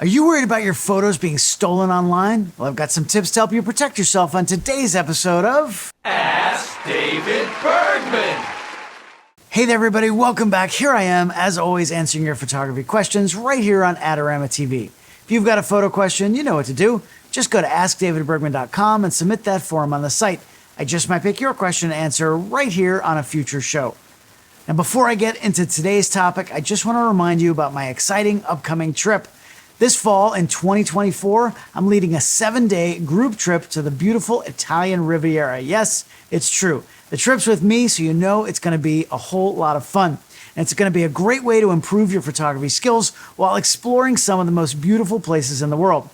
Are you worried about your photos being stolen online? Well, I've got some tips to help you protect yourself on today's episode of Ask David Bergman. Hey there, everybody. Welcome back. Here I am, as always, answering your photography questions right here on Adorama TV. If you've got a photo question, you know what to do. Just go to askdavidbergman.com and submit that form on the site. I just might pick your question to answer right here on a future show. Now, before I get into today's topic, I just want to remind you about my exciting upcoming trip. This fall in 2024, I'm leading a 7-day group trip to the beautiful Italian Riviera. Yes, it's true. The trip's with me, so you know it's going to be a whole lot of fun. And it's going to be a great way to improve your photography skills while exploring some of the most beautiful places in the world.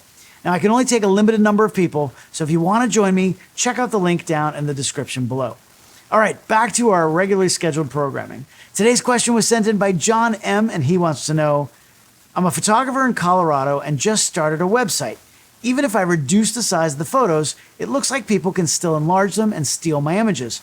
Now, I can only take a limited number of people, so if you want to join me, check out the link down in the description below. All right, back to our regularly scheduled programming. Today's question was sent in by John M., and he wants to know, I'm a photographer in Colorado and just started a website. Even if I reduce the size of the photos, it looks like people can still enlarge them and steal my images.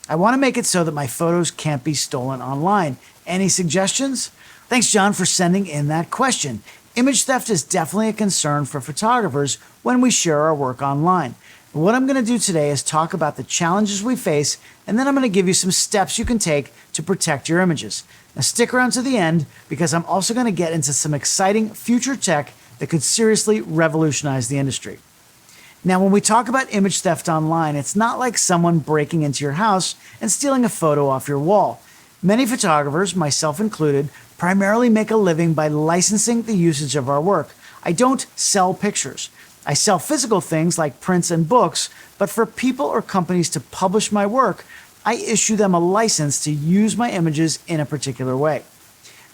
I want to make it so that my photos can't be stolen online. Any suggestions? Thanks, John, for sending in that question. Image theft is definitely a concern for photographers when we share our work online. What I'm going to do today is talk about the challenges we face, and then I'm going to give you some steps you can take to protect your images. Now stick around to the end because I'm also going to get into some exciting future tech that could seriously revolutionize the industry. Now, when we talk about image theft online, it's not like someone breaking into your house and stealing a photo off your wall. Many photographers, myself included, primarily make a living by licensing the usage of our work. I don't sell pictures. I sell physical things like prints and books, but for people or companies to publish my work, I issue them a license to use my images in a particular way.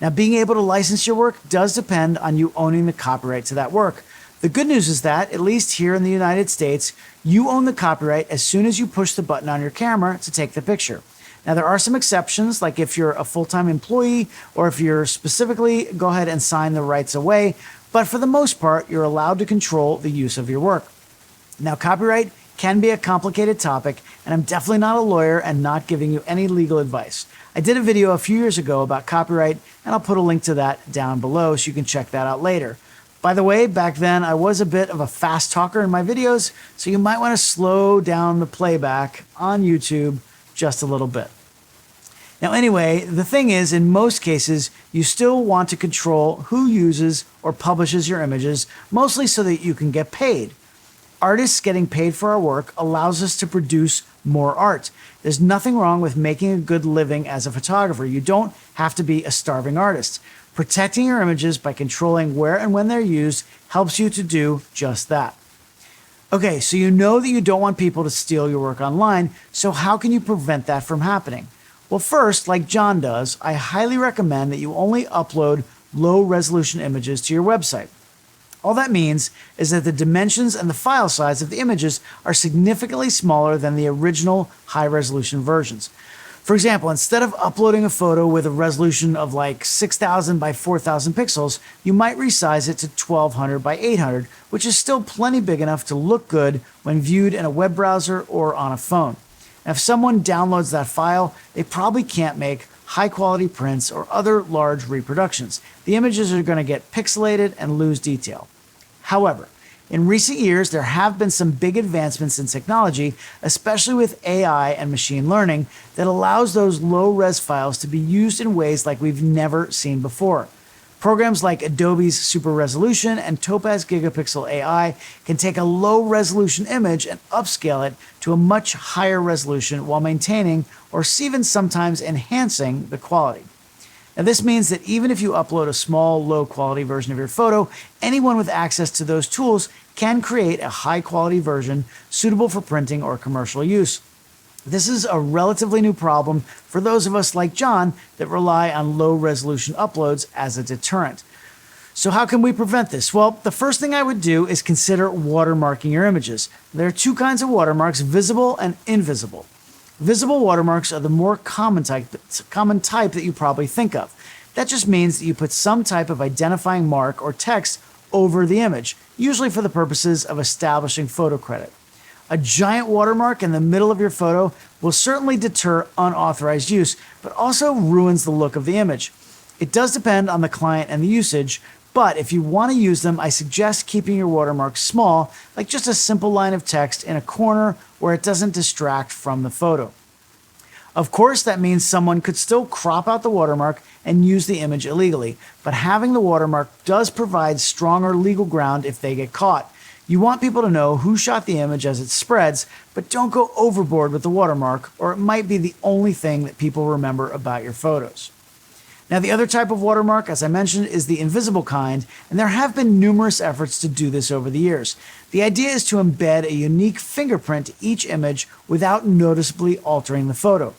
Now, being able to license your work does depend on you owning the copyright to that work. The good news is that, at least here in the United States, you own the copyright as soon as you push the button on your camera to take the picture. Now, there are some exceptions, like if you're a full-time employee or if you're specifically, go ahead and sign the rights away. But for the most part, you're allowed to control the use of your work. Now, copyright can be a complicated topic, and I'm definitely not a lawyer and not giving you any legal advice. I did a video a few years ago about copyright, and I'll put a link to that down below so you can check that out later. By the way, back then I was a bit of a fast talker in my videos, so you might want to slow down the playback on YouTube just a little bit. Now anyway, the thing is, in most cases, you still want to control who uses or publishes your images, mostly so that you can get paid. Artists getting paid for our work allows us to produce more art. There's nothing wrong with making a good living as a photographer. You don't have to be a starving artist. Protecting your images by controlling where and when they're used helps you to do just that. Okay, so you know that you don't want people to steal your work online, so how can you prevent that from happening? Well, first, like John does, I highly recommend that you only upload low-resolution images to your website. All that means is that the dimensions and the file size of the images are significantly smaller than the original high-resolution versions. For example, instead of uploading a photo with a resolution of like 6,000 by 4,000 pixels, you might resize it to 1,200 by 800, which is still plenty big enough to look good when viewed in a web browser or on a phone. Now, if someone downloads that file, they probably can't make high-quality prints or other large reproductions. The images are going to get pixelated and lose detail. However, in recent years, there have been some big advancements in technology, especially with AI and machine learning, that allows those low-res files to be used in ways like we've never seen before. Programs like Adobe's Super Resolution and Topaz Gigapixel AI can take a low-resolution image and upscale it to a much higher resolution while maintaining or even sometimes enhancing the quality. Now, this means that even if you upload a small, low-quality version of your photo, anyone with access to those tools can create a high-quality version suitable for printing or commercial use. This is a relatively new problem for those of us like John that rely on low-resolution uploads as a deterrent. So how can we prevent this? Well, the first thing I would do is consider watermarking your images. There are two kinds of watermarks, visible and invisible. Visible watermarks are the more common type that you probably think of. That just means that you put some type of identifying mark or text over the image, usually for the purposes of establishing photo credit. A giant watermark in the middle of your photo will certainly deter unauthorized use, but also ruins the look of the image. It does depend on the client and the usage, But if you want to use them, I suggest keeping your watermarks small, like just a simple line of text in a corner where it doesn't distract from the photo. Of course, that means someone could still crop out the watermark and use the image illegally, but having the watermark does provide stronger legal ground if they get caught. You want people to know who shot the image as it spreads, but don't go overboard with the watermark, or it might be the only thing that people remember about your photos. Now, the other type of watermark, as I mentioned, is the invisible kind, and there have been numerous efforts to do this over the years. The idea is to embed a unique fingerprint to each image without noticeably altering the photo.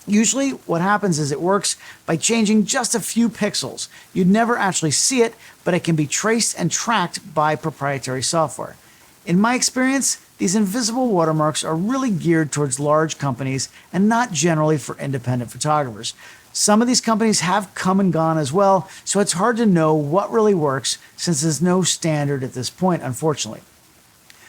Usually what happens is it works by changing just a few pixels. You'd never actually see it, but it can be traced and tracked by proprietary software. In my experience, these invisible watermarks are really geared towards large companies and not generally for independent photographers. Some of these companies have come and gone as well, so it's hard to know what really works since there's no standard at this point, unfortunately.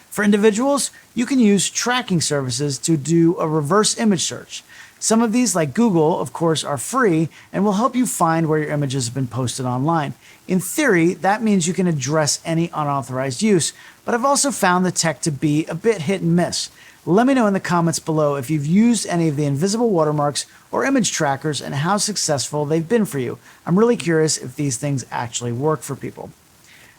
For individuals, you can use tracking services to do a reverse image search. Some of these, like Google, of course, are free and will help you find where your images have been posted online. In theory, that means you can address any unauthorized use, but I've also found the tech to be a bit hit and miss. Let me know in the comments below if you've used any of the invisible watermarks or image trackers and how successful they've been for you. I'm really curious if these things actually work for people.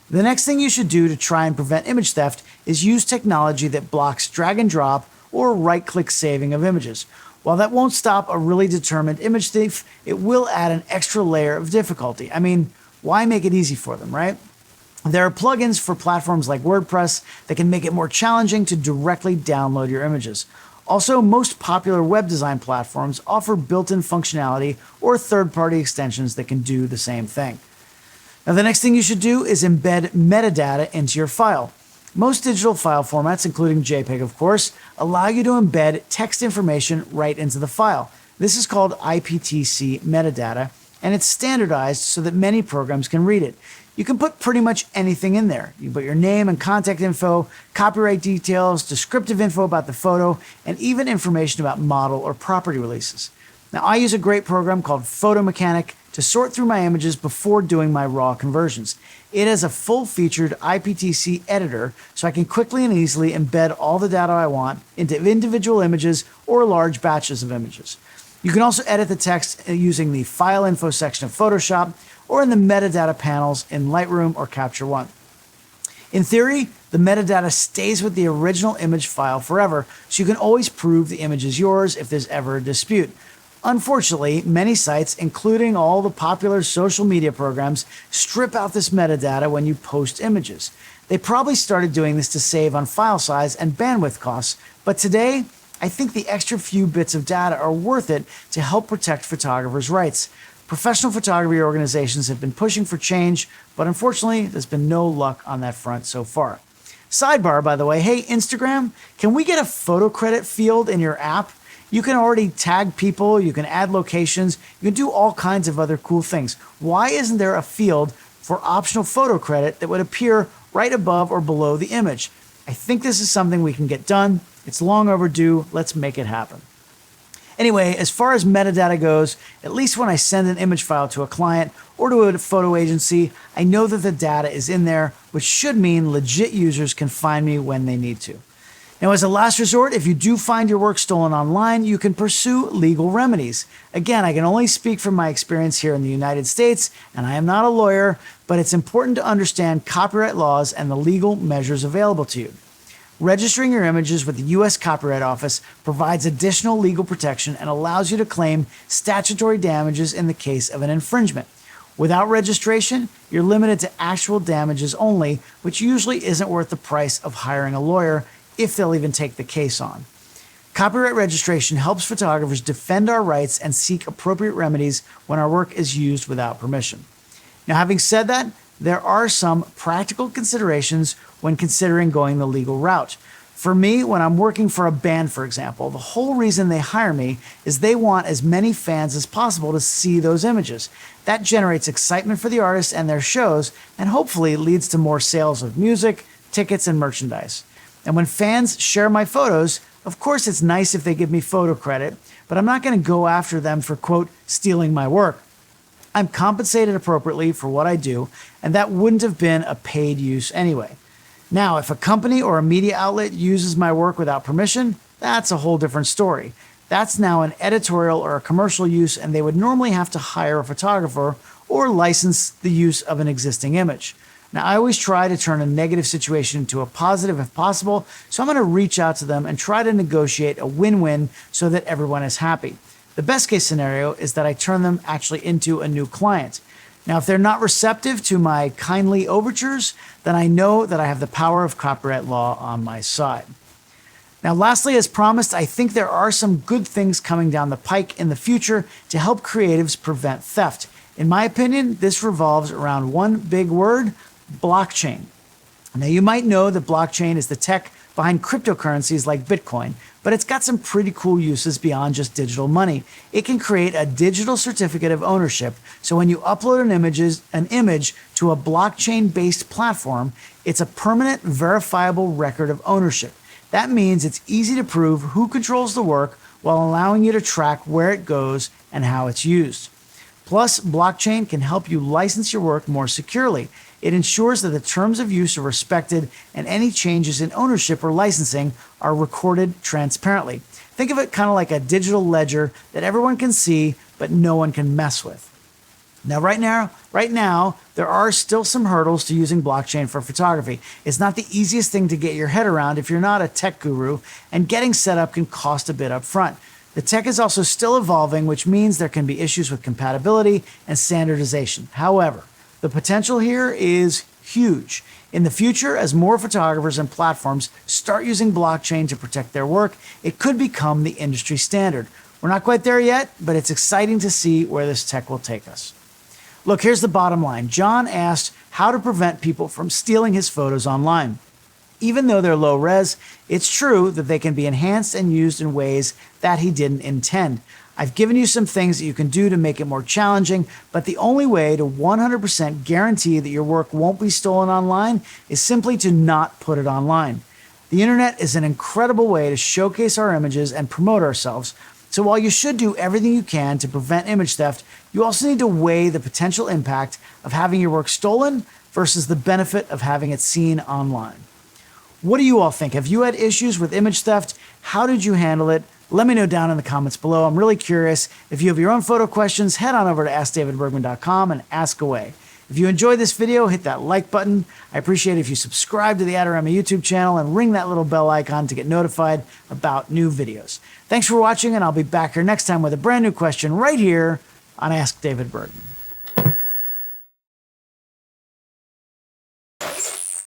The next thing you should do to try and prevent image theft is use technology that blocks drag and drop or right-click saving of images. While that won't stop a really determined image thief, it will add an extra layer of difficulty. I mean, why make it easy for them, right? There are plugins for platforms like WordPress that can make it more challenging to directly download your images. Also, most popular web design platforms offer built-in functionality or third-party extensions that can do the same thing. Now, the next thing you should do is embed metadata into your file. Most digital file formats, including JPEG of course, allow you to embed text information right into the file. This is called IPTC metadata, and it's standardized so that many programs can read it. You can put pretty much anything in there. You put your name and contact info, copyright details, descriptive info about the photo, and even information about model or property releases. Now, I use a great program called Photo Mechanic to sort through my images before doing my raw conversions. It has a full-featured IPTC editor, so I can quickly and easily embed all the data I want into individual images or large batches of images. You can also edit the text using the File Info section of Photoshop or in the metadata panels in Lightroom or Capture One. In theory, the metadata stays with the original image file forever, so you can always prove the image is yours if there's ever a dispute. Unfortunately, many sites, including all the popular social media programs, strip out this metadata when you post images. They probably started doing this to save on file size and bandwidth costs, but today, I think the extra few bits of data are worth it to help protect photographers' rights. Professional photography organizations have been pushing for change, but unfortunately, there's been no luck on that front so far. Sidebar, by the way, hey, Instagram, can we get a photo credit field in your app? You can already tag people, you can add locations, you can do all kinds of other cool things. Why isn't there a field for optional photo credit that would appear right above or below the image? I think this is something we can get done. It's long overdue. Let's make it happen. Anyway, as far as metadata goes, at least when I send an image file to a client or to a photo agency, I know that the data is in there, which should mean legit users can find me when they need to. Now, as a last resort, if you do find your work stolen online, you can pursue legal remedies. Again, I can only speak from my experience here in the United States, and I am not a lawyer, but it's important to understand copyright laws and the legal measures available to you. Registering your images with the U.S. Copyright Office provides additional legal protection and allows you to claim statutory damages in the case of an infringement. Without registration, you're limited to actual damages only, which usually isn't worth the price of hiring a lawyer if they'll even take the case on. Copyright registration helps photographers defend our rights and seek appropriate remedies when our work is used without permission. Now, having said that, there are some practical considerations when considering going the legal route. For me, when I'm working for a band, for example, the whole reason they hire me is they want as many fans as possible to see those images. That generates excitement for the artists and their shows, and hopefully leads to more sales of music, tickets, and merchandise. And when fans share my photos, of course it's nice if they give me photo credit, but I'm not going to go after them for, quote, stealing my work. I'm compensated appropriately for what I do, and that wouldn't have been a paid use anyway. Now, if a company or a media outlet uses my work without permission, that's a whole different story. That's now an editorial or a commercial use, and they would normally have to hire a photographer or license the use of an existing image. Now, I always try to turn a negative situation into a positive if possible, so I'm going to reach out to them and try to negotiate a win-win so that everyone is happy. The best case scenario is that I turn them actually into a new client. Now, if they're not receptive to my kindly overtures, then I know that I have the power of copyright law on my side. Now, lastly, as promised, I think there are some good things coming down the pike in the future to help creatives prevent theft. In my opinion, this revolves around one big word: blockchain. Now, you might know that blockchain is the tech behind cryptocurrencies like Bitcoin, but it's got some pretty cool uses beyond just digital money. It can create a digital certificate of ownership, so when you upload an image to a blockchain-based platform, it's a permanent, verifiable record of ownership. That means it's easy to prove who controls the work while allowing you to track where it goes and how it's used. Plus, blockchain can help you license your work more securely. It ensures that the terms of use are respected and any changes in ownership or licensing are recorded transparently. Think of it kind of like a digital ledger that everyone can see, but no one can mess with. Now, right now, there are still some hurdles to using blockchain for photography. It's not the easiest thing to get your head around if you're not a tech guru, and getting set up can cost a bit up front. The tech is also still evolving, which means there can be issues with compatibility and standardization. However, the potential here is huge. In the future, as more photographers and platforms start using blockchain to protect their work, it could become the industry standard. We're not quite there yet, but it's exciting to see where this tech will take us. Look, here's the bottom line. John asked how to prevent people from stealing his photos online. Even though they're low res, it's true that they can be enhanced and used in ways that he didn't intend. I've given you some things that you can do to make it more challenging, but the only way to 100% guarantee that your work won't be stolen online is simply to not put it online. The internet is an incredible way to showcase our images and promote ourselves. So while you should do everything you can to prevent image theft, you also need to weigh the potential impact of having your work stolen versus the benefit of having it seen online. What do you all think? Have you had issues with image theft? How did you handle it? Let me know down in the comments below. I'm really curious. If you have your own photo questions, head on over to askdavidbergman.com and ask away. If you enjoyed this video, hit that like button. I appreciate it if you subscribe to the Adorama YouTube channel and ring that little bell icon to get notified about new videos. Thanks for watching, and I'll be back here next time with a brand new question right here on Ask David Bergman.